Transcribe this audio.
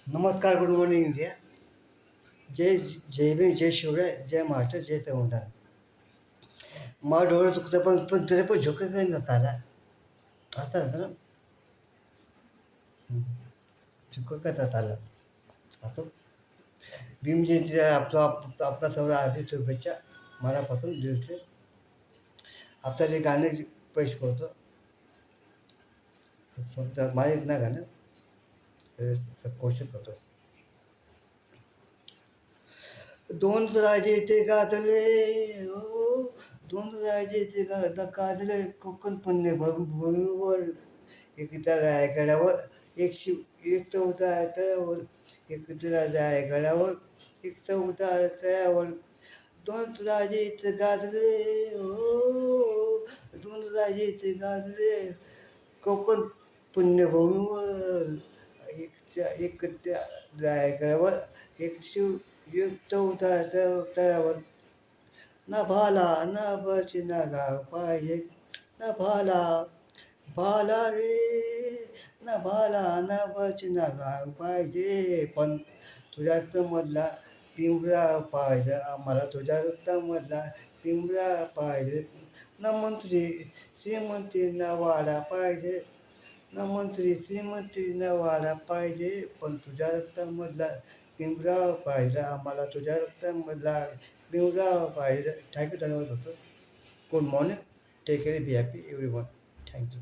नमस्कार, good morning India. जय जय भीम, जय शिवराय, जय महाराष्ट्र, जय संविधान. मला डोळं चुकतं पण तरी पण झोकं काही नसतं आला असं असतं ना. झोकं करतात आलं असं. भीम जयंतीच्या आपला सर्व हार्दिक शुभेच्छा मनापासून दिलसे. आपल्याला हे गाणं पैसे करतो समजा माझं ना गाणं कौशल करतो. दोन राजे ते गाजले हो, दोन राजे ते गाजले कोकण पुण्यभूमीवर. एक त्या रायगडावर एक एक चौदा तळ्यावर, एक रायगडावर एक चौदा तळ्यावर. दोन राजे ते गाजले हो, दोन राजे ते गाजले कोकण पुण्यभूमीवर. एक त्या रायगडावर एक चौदा तळ्यावर. ना भाला ना बची ना गाव पाहिजे, ना भाला भाला रे, ना भाला ना बची ना गाव पाहिजे, पण तुझ्या रक्तामधला पिंपळा पाहिजे आम्हाला, तुझ्या रक्तामधला पिंपळा पाहिजे. ना मंत्री श्रीमंतींना वाडा पाहिजे, ना मंत्री श्रीमंतींना वाडा पाहिजे, पण तुझ्या रक्तामधला पिंपळा पाहिजे आम्हाला, तुझ्या रक्तामधला पिंपळा पाहिजे. थँक्यू, धन्यवाद होतं. Good morning, take care, be happy everyone. Thank you.